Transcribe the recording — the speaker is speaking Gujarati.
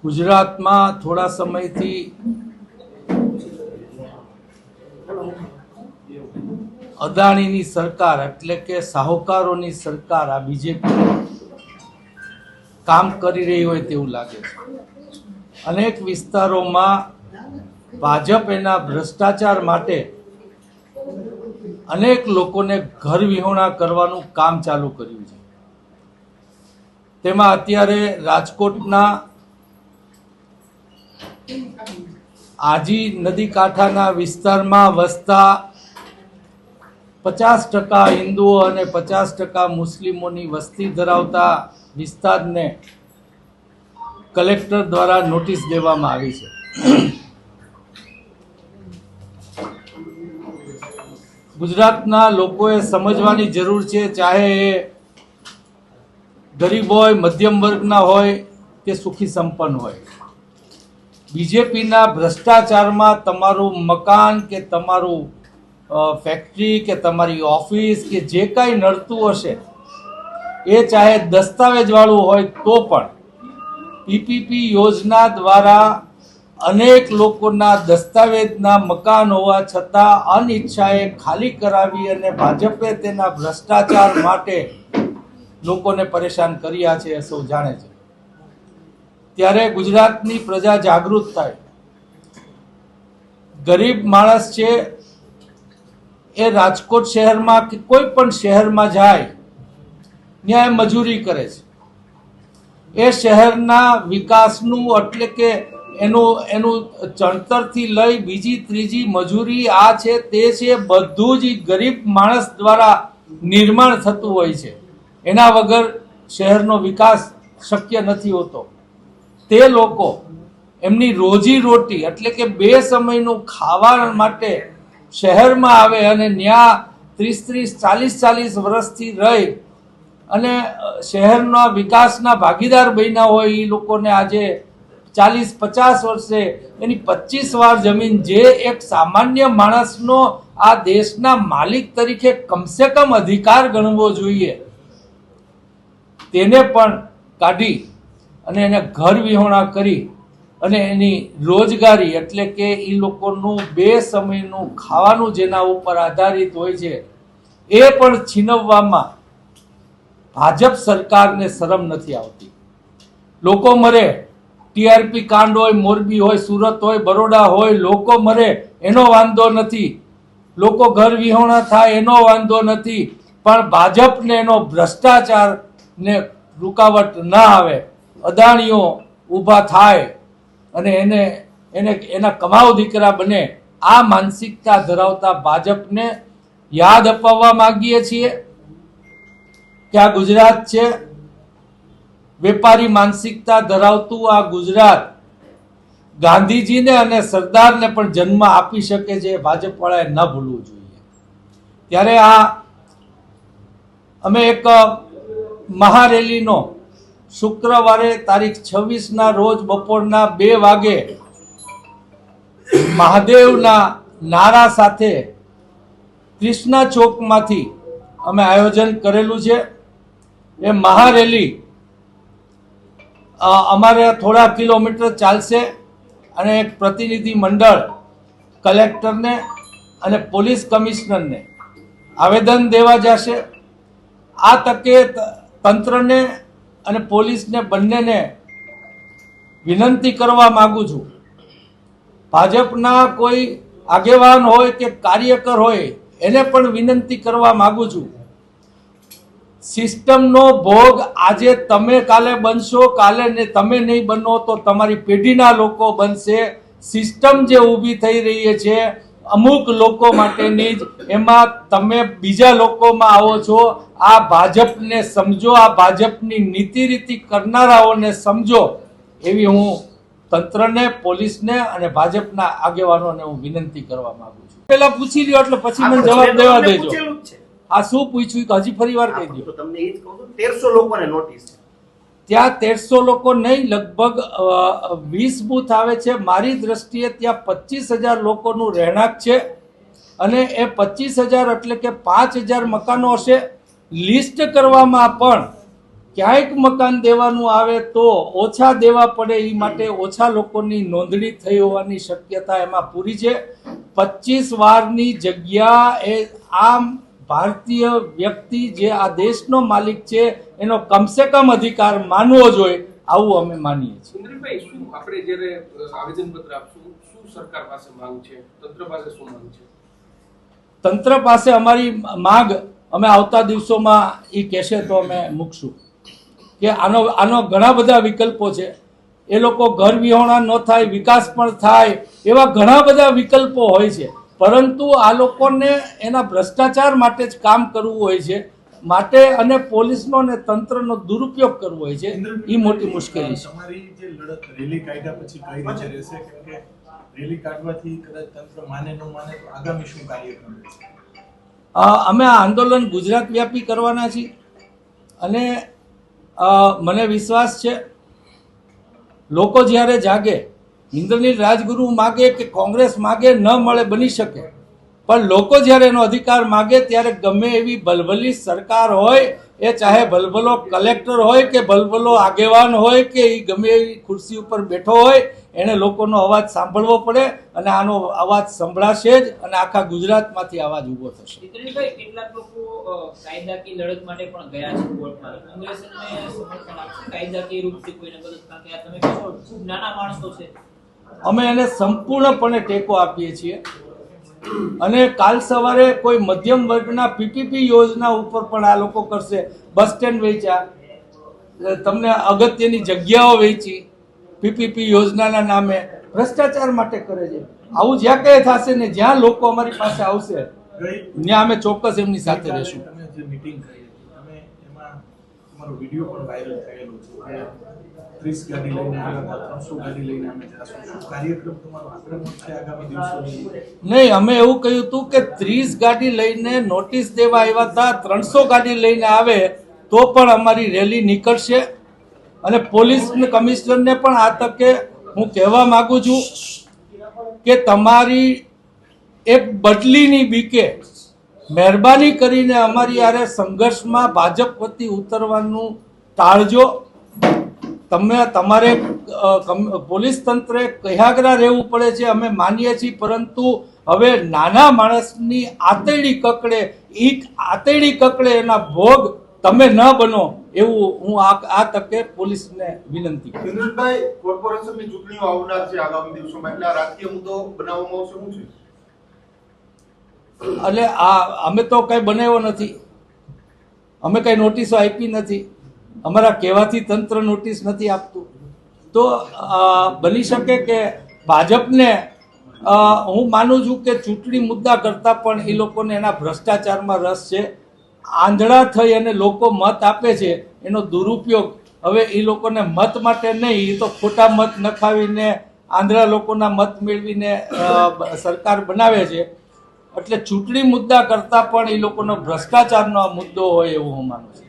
ગુજરાતમાં થોડા સમયથી અદાણીની સરકાર એટલે કે સાહુકારોની સરકાર આ બીજેપી કામ કરી રહી હોય તેવું લાગે છે. અનેક વિસ્તારોમાં ભાજપ એના ભ્રષ્ટાચાર માટે અનેક લોકોને ઘર વિહોણા કરવાનું કામ ચાલુ કર્યું છે. તેમાં અત્યારે રાજકોટના આજી નદી કાંઠાના વિસ્તારમાં વસતા 50% હિન્દુઓ અને 50% મુસ્લિમોની વસ્તી ધરાવતા વિસ્તારને કલેક્ટર દ્વારા નોટિસ દેવામાં આવી છે. ગુજરાતના લોકોએ સમજવાની જરૂર છે, ચાહે એ ગરીબ હોય, મધ્યમ વર્ગના હોય કે સુખી સંપન્ન હોય. બીજેપીના ભ્રષ્ટાચારમાં તમારું મકાન કે તમારું ફેક્ટરી કે તમારી ઓફિસ કે જે કાંઈ નડતું હશે એ ચાહે દસ્તાવેજવાળું હોય તો પણ પીપીપી યોજના દ્વારા અનેક લોકોના દસ્તાવેજના મકાન હોવા છતાં અનિચ્છાએ ખાલી કરાવી અને ભાજપે તેના ભ્રષ્ટાચાર માટે લોકોને પરેશાન કર્યા છે એ સૌ જાણે છે. ત્યારે ગુજરાતની પ્રજા જાગૃત થાય. ગરીબ માણસ છે એ રાજકોટ શહેરમાં કે કોઈ પણ શહેરમાં જાય ત્યાં મજૂરી કરે છે. એ શહેરના વિકાસનું એટલે કે એનું ચણતરથી લઈ બીજી ત્રીજી મજૂરી આ છે તે છે બધું જ ગરીબ માણસ દ્વારા નિર્માણ થતું હોય છે. એના વગર શહેરનો વિકાસ શક્ય નથી હોતો. તે લોકો એમની રોજી રોટી એટલે કે 2 સમયનું ખાવા માટે શહેરમાં આવે અને ત્યાં 30-40 વર્ષથી રહી અને શહેરના વિકાસના ભાગીદાર બન્યા હોય એ લોકોને આજે 40-50 વર્ષે એની 25 વાર જમીન જે એક સામાન્ય માણસનો આ દેશના માલિક તરીકે કમસે કમ અધિકાર ગણવો જોઈએ તેને પણ કાઢી અને એને ઘર વિહોણા કરી અને એની રોજગારી એટલે કે એ લોકોનું 2 સમયનું ખાવાનું જેના ઉપર આધારિત હોય છે એ પણ છીનવવામાં ભાજપ સરકારને શરમ નથી આવતી. લોકો મરે, ટીઆરપી કાંડ હોય, મોરબી હોય, સુરત હોય, બરોડા હોય, લોકો મરે એનો વાંધો નથી, લોકો ઘર વિહોણા થાય એનો વાંધો નથી, પણ ભાજપને એનો ભ્રષ્ટાચારને રૂકાવટ ના આવે, અદાણીઓ ઊભા થાય અને એના કમાવ દીકરા બને, આ માનસિકતા ધરાવતા ભાજપને યાદ અપાવવા માંગીએ છીએ કે આ ગુજરાત છે વેપારી માનસિકતા ધરાવતું આ ગુજરાત ગાંધીજીને અને સરદારને પણ જન્મ આપી શકે છે. ભાજપ વાળાએ ન ભૂલવું જોઈએ. ત્યારે અમે એક મહારેલીનો શુક્રવારે તારીખ 26ના રોજ બપોરના 2 વાગે મહાદેવના નારા સાથે કૃષ્ણા ચોકમાંથી અમે આયોજન કરેલું છે. એ મહારેલી અમારે થોડા કિલોમીટર ચાલશે અને એક પ્રતિનિધિ મંડળ કલેક્ટરને અને પોલીસ કમિશનરને આવેદન દેવા જશે. આ તકે તંત્રને અને પોલીસને બંનેને વિનંતી કરવા માંગુ છું, ભાજપના કોઈ આગેવાન હોય કે કાર્યકર હોય એને પણ વિનંતી કરવા માંગુ છું, સિસ્ટમનો ભોગ આજે તમે કાલે બનશો, કાલે તમે નહીં બનો તો તમારી પેઢીના લોકો બનશે. સિસ્ટમ જે ઊભી થઈ રહી છે અમુક લોકો માટેની જ, એમાં તમે બીજા લોકોમાં આવો છો. આ ભાજપને સમજો, આ ભાજપની નીતિ રીતિ કરનારાઓને સમજો એવી હું તંત્રને, પોલીસને અને ભાજપના આગેવાનોને હું વિનંતી કરવા માંગુ છું. પેલા પૂછી લ્યો એટલે પછી મને જવાબ દેવા દેજો. આ શું પૂછ્યું તો હજી ફરી વાર કહી દો. તમને એ જ કહું છું, 1300 લોકોને નોટિસ છે. ત્યાં 1300 લોકો નહીં, લગભગ 20 બૂથ આવે છે. મારી દ્રષ્ટિએ ત્યાં 25,000 લોકોનું રહેણાંક છે અને એ 25,000 એટલે કે 5,000 મકાનો હશે. લિસ્ટ કરવામાં પણ ક્યાંક મકાન દેવાનું આવે તો ઓછા દેવા પડે એ માટે ઓછા લોકોની નોંધણી થઈ હોવાની શક્યતા એમાં પૂરી છે. 25 વારની જગ્યા એ આમ ભારતીય વ્યક્તિ જે આ દેશનો માલિક છે એનો કમસે કમ અધિકાર માનવો જોઈએ, આવું અમે માનીએ છીએ. સુંદરીભાઈ, શું આપણે જ્યારે આવેદનપત્ર આપશું, શું સરકાર પાસે માંગ છે, તંત્ર પાસે શું માંગ છે? તંત્ર પાસે અમારી માંગ અમે આવતા દિવસોમાં એ કહેશે તો અમે મૂકશું કે આનો ઘણા બધા વિકલ્પો છે. એ લોકો ઘર વિહોણા ન થાય, વિકાસ પણ થાય, એવા ઘણા બધા વિકલ્પો હોય છે. પરંતુ આ લોકોને એના ભ્રષ્ટાચાર માટે જ કામ કરવું હોય છે માટે અને પોલીસનો અને તંત્રનો દુરુપયોગ કરવો હોય છે, એ મોટી મુશ્કેલી છે. તમારી જે લડત રેલી કાઢ્યા પછી કઈ રીતે રહેશે? કેમ કે રેલી કાઢવાથી કદાચ તંત્ર માને ન માને તો આગામી શું કાર્યક્રમ રહેશે? અમે આ આંદોલન ગુજરાત વ્યાપી કરવાના છીએ અને મને વિશ્વાસ છે લોકો જ્યારે જાગે, ઇન્દ્રનીલ રાજગુરુ માગે કે કોંગ્રેસ માગે ન મળે બની શકે, પણ લોકો જ્યારે એનો અધિકાર માગે ત્યારે ગમે એવી ભલભલી સરકાર હોય, એ ચાહે ભલભલો કલેક્ટર હોય કે ભલભલો આગેવાન હોય કે એ ગમે એવી ખુરશી ઉપર બેઠો હોય, એને લોકોનો અવાજ સાંભળવો પડે અને આનો અવાજ સંભળાશે જ અને આખા ગુજરાતમાંથી અવાજ ઊભો થશે. જીતેન્દ્રભાઈ, કેટલાક લોકો કાયદાકીય લડત માટે પણ ગયા છે કોર્ટમાં. કોંગ્રેસને સમર્થન આપશે કાયદાકીય રૂપથી કોઈને મદદ? કારણ કે આ તમે કહો ખૂબ નાના માણસો છે. અમે એને સંપૂર્ણપણે ટેકો આપીએ છીએ અને કાલ સવારે કોઈ મધ્યમ વર્ગના પીપીપી યોજના ઉપર પણ આ લોકો કરશે. બસ સ્ટેન્ડ વેચ્યા, તમને અગત્યની જગ્યાઓ વેચી પીપીપી યોજનાના નામે, ભ્રષ્ટાચાર માટે કરે છે. આવું જ્યાં કંઈ થશે ને જ્યાં લોકો અમારી પાસે આવશે ત્યાં અમે ચોક્કસ એમની સાથે રહીશું. તમે જે મીટિંગ કરી હતી, તમે એમાં તમારો વિડીયો પણ વાયરલ થયેલો છે કે 30 ગાડી લઈને આવ્યા હતા, 300 ગાડી લઈને અમે જાશું. શું કાર્યક્રમ તમારો આક્રમક છે આગામી દિવસોની? નહીં, અમે એવું કહ્યું હતું કે 30 ગાડી લઈને નોટિસ દેવા આવ્યા હતા, 300 ગાડી લઈને આવે તો પણ અમારી રેલી નીકળશે. અને પોલીસ કમિશનરને પણ આ તકે હું કહેવા માંગુ છું કે તમારી એક બદલીની બીકે મહેરબાની કરીને અમારી યારે સંઘર્ષમાં ભાજપ વતી ઉતરવાનું ટાળજો. તમારે પોલીસ તંત્રે કયાગરા રહેવું પડે છે, અમે માનીએ છીએ, પરંતુ હવે નાના માણસની આતેડી કકડે એના ભોગ તમે ન બનો એવું હું આ તકે પોલીસને વિનંતી કરું. સુંદરભાઈ, કોર્પોરેશનની ચૂંટણીઓ આવનાર છે આગામી દિવસોમાં, એટલે આ રાજકીય મુદ્દો બનાવવામાં આવશે, શું છે? એટલે અમે તો કઈ બનાવ્યો નથી, અમે કઈ નોટિસો આપી નથી, અમારા કહેવાથી તંત્ર નોટિસ નથી આપતું. તો બની શકે કે ભાજપને હું માનું છું કે ચૂંટણી મુદ્દા કરતા પણ એ લોકોને એના ભ્રષ્ટાચારમાં રસ છે. આંધળા થઈ અને લોકો મત આપે છે એનો દુરુપયોગ હવે એ લોકોને મત માટે નહીં, એ તો ખોટા મત નખાવીને આંધળા લોકોના મત મેળવીને સરકાર બનાવે છે. એટલે ચૂંટણી મુદ્દા કરતા પણ એ લોકોનો ભ્રષ્ટાચારનો મુદ્દો હોય એવું હું માનું છું.